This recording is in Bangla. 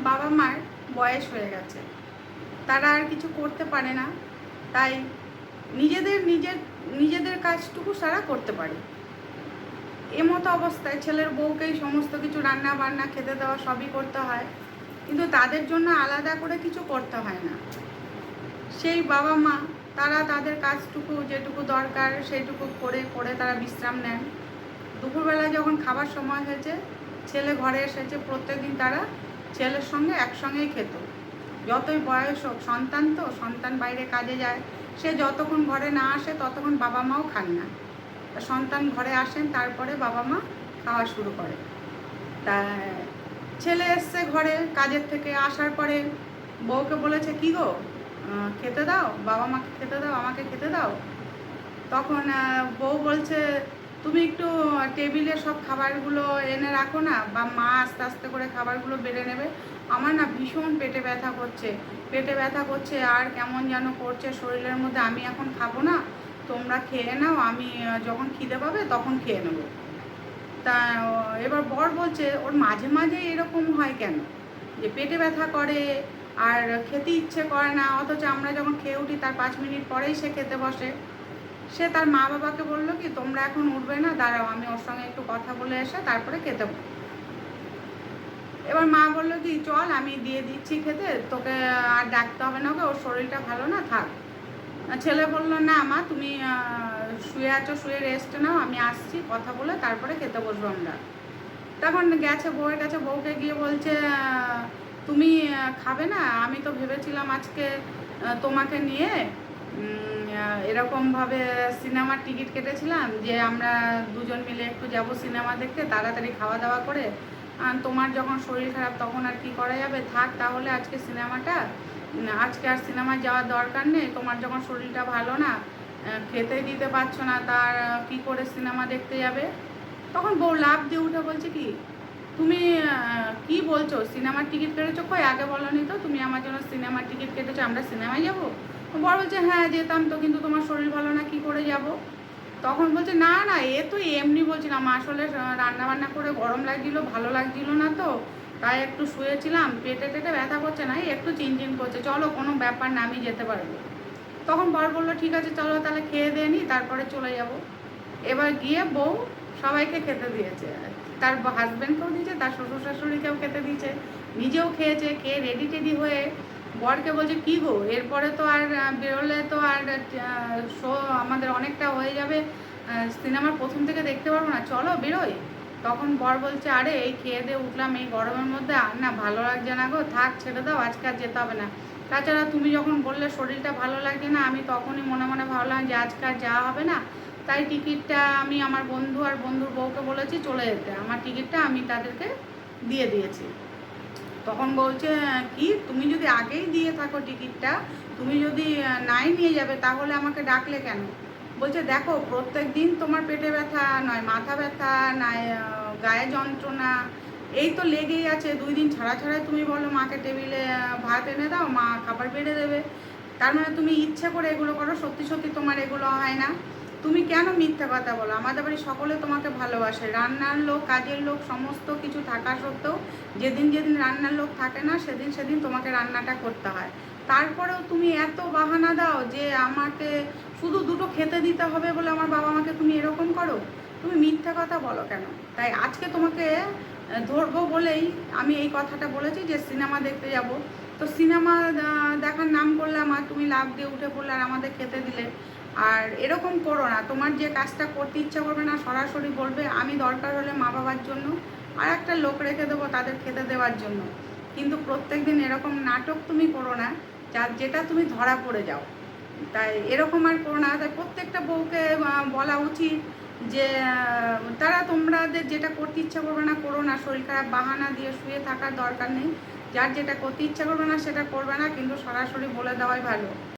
বাবা মার বয়স হয়ে গেছে, তারা আর কিছু করতে পারে না, তাই নিজেদের কাজটুকু তারা করতে পারে। এমতো অবস্থায় ছেলের বউকেই সমস্ত কিছু রান্না বান্না খেতে দেওয়া সবই করতে হয়, কিন্তু তাদের জন্য আলাদা করে কিছু করতে হয় না। সেই বাবা মা তারা তাদের কাজটুকু যেটুকু দরকার সেইটুকু করে করে তারা বিশ্রাম নেন। দুপুরবেলা যখন খাবার সময় হয়েছে, ছেলে ঘরে এসেছে, প্রত্যেকদিন তারা ছেলের সঙ্গে একসঙ্গেই খেত। যতই বয়স হোক, সন্তান তো, সন্তান বাইরে কাজে যায়, সে যতক্ষণ ঘরে না আসে ততক্ষণ বাবা মাও খান না। সন্তান ঘরে আসেন, তারপরে বাবা মা খাওয়া শুরু করে। তা ছেলে এসছে ঘরে কাজের থেকে, আসার পরে বউকে বলেছে, কি গো খেতে দাও, বাবা মাকে খেতে দাও, আমাকে খেতে দাও। তখন বউ বলছে, তুমি একটু টেবিলে সব খাবারগুলো এনে রাখো না, বা মা আস্তে আস্তে করে খাবারগুলো বেড়ে নেবে। আমার না ভীষণ পেটে ব্যথা করছে আর কেমন যেন করছে শরীরের মধ্যে, আমি এখন খাবো না, তোমরা খেয়ে নাও, আমি যখন খিদে পাবে তখন খেয়ে নেবো। তা এবার বর বলছে, ওর মাঝে মাঝে এরকম হয় কেন, যে পেটে ব্যথা করে আর খেতে ইচ্ছে করে না, অথচ আমরা যখন খেয়ে উঠি তার 5 মিনিট পরেই সে খেতে বসে। সে তার মা বাবাকে বললো কি, তোমরা এখন উঠবে না, দাঁড়াও আমি ওর সঙ্গে একটু কথা বলে এসে তারপরে খেতে। এবার মা বললো কি, চল আমি দিয়ে দিচ্ছি খেতে, তোকে আর ডাকতে হবে না, ওকে, ওর শরীরটা ভালো না, থাক। ছেলে বলল, না মা তুমি শুয়ে আছো, শুয়ে রেস্ট নাও, আমি আসছি, কথা বলে তারপরে খেতে বসবো আমরা। তখন গেছে বউয়ের কাছে, বউকে গিয়ে বলছে, তুমি খাবে না, আমি তো ভেবেছিলাম আজকে তোমাকে নিয়ে এরকমভাবে সিনেমার টিকিট কেটেছিলাম যে আমরা দুজন মিলে একটু যাব সিনেমা দেখতে, তাড়াতাড়ি খাওয়া দাওয়া করে। তোমার যখন শরীর খারাপ তখন আর কি করা যাবে, থাক তাহলে আজকে সিনেমাটা, আজকে আর সিনেমা যাওয়ার দরকার নেই, তোমার যখন শরীরটা ভালো না, খেতে দিতে পারছো না, তার কি করে সিনেমা দেখতে যাবে। তখন বউ লাফ দিয়ে উঠে বলছে, কি তুমি কি বলছো, সিনেমার টিকিট কেটেছো, কই আগে বলোনি তো তুমি আমার জন্য সিনেমার টিকিট কেটেছো, আমরা সিনেমায় যাবো। বর বলছে, হ্যাঁ যেতাম তো, কিন্তু তোমার শরীর ভালো না, কি করে যাব। তখন বলছে, না না এ তো এমনি বলছিলাম, আসলে রান্না বান্না করে গরম লাগছিলো, ভালো লাগছিলো না তো, তাই একটু শুয়েছিলাম, পেটে টেটে ব্যথা করছে না, একটু চিনচিন করছে, চলো কোনো ব্যাপার না, আমি যেতে পারবো। তখন বর বললো, ঠিক আছে চলো তাহলে খেয়ে দিয়ে নি, তারপরে চলে যাব। এবার গিয়ে বউ সবাইকে খেতে দিয়েছে, তার হাজব্যান্ডকেও দিয়েছে, তার শ্বশুর শাশুড়িকেও খেতে দিয়েছে, নিজেও খেয়েছে, খেয়ে রেডি টেডি হয়ে বরকে বলছে, কি গো এরপরে তো আর বেরোলে তো আর শো আমাদের অনেকটা হয়ে যাবে, সিনেমার প্রথম থেকে দেখতে পারবো না, চলো বেরোই। তখন বর বলছে, আরে এই খেয়ে দিয়ে উঠলাম এই গরমের মধ্যে, আর না ভালো লাগছে না গো, থাক ছেড়ে দাও, আজকে আর যেতে হবে না। তাছাড়া তুমি যখন বললে শরীরটা ভালো লাগছে না, আমি তখনই মনে মনে ভাবলাম যে আজকে আর যাওয়া হবে না, তাই টিকিটটা আমি আমার বন্ধু আর বন্ধুর বউকে বলেছি চলে যেতে, আমার টিকিটটা আমি তাদেরকে দিয়ে দিয়েছি। তখন বলছে, কি তুমি যদি আগেই দিয়ে থাকো টিকিটটা, তুমি যদি নাই নিয়ে যাবে, তাহলে আমাকে ডাকলে কেন। বলছে, দেখো প্রত্যেক দিন তোমার পেটে ব্যথা, নয় মাথা ব্যথা, নয় গায়ে যন্ত্রণা, এই তো লেগেই আছে, 2 দিন ছাড়া ছাড়াই তুমি বলো মাকে টেবিলে ভাত এনে দাও, মা খাবার বেড়ে দেবে। তার মানে তুমি ইচ্ছে করে এগুলো করো, সত্যি সত্যি তোমার এগুলো হয় না। তুমি কেন মিথ্যা কথা বলো, আমাদের বাড়ি সকলে তোমাকে ভালোবাসে, রান্নার লোক কাজের লোক সমস্ত কিছু থাকা সত্ত্বেও যেদিন যেদিন রান্নার লোক থাকে না, সেদিন সেদিন তোমাকে রান্নাটা করতে হয়। তারপরেও তুমি এত বাহানা দাও যে আমাকে শুধু দুটো খেতে দিতে হবে বলে আমার বাবা মাকে তুমি এরকম করো, তুমি মিথ্যা কথা বলো কেন। তাই আজকে তোমাকে ধরবো বলেই আমি এই কথাটা বলেছি যে সিনেমা দেখতে যাব। তো সিনেমা দেখার নাম করলাম আর তুমি লাফ দিয়ে উঠে পড়লে আর আমাদের খেতে দিলে। আর এরকম করো না, তোমার যে কাজটা করতে ইচ্ছা করবে না সরাসরি বলবে, আমি দরকার হলে মা বাবার জন্য আর একটা লোক রেখে দেবো তাদের খেতে দেওয়ার জন্য। কিন্তু প্রত্যেক দিন এরকম নাটক তুমি করো না, যার যেটা তুমি ধরা পড়ে যাও। তাই এরকম আর করো না। তাই প্রত্যেকটা বউকে বলা উচিত যে তারা তোমাদের যেটা করতে ইচ্ছা করবে না করো না, শরীর খারাপ বাহানা দিয়ে শুয়ে থাকার দরকার নেই, যার যেটা করতে ইচ্ছা করবে না সেটা করবে না, কিন্তু সরাসরি বলে দেওয়াই ভালো।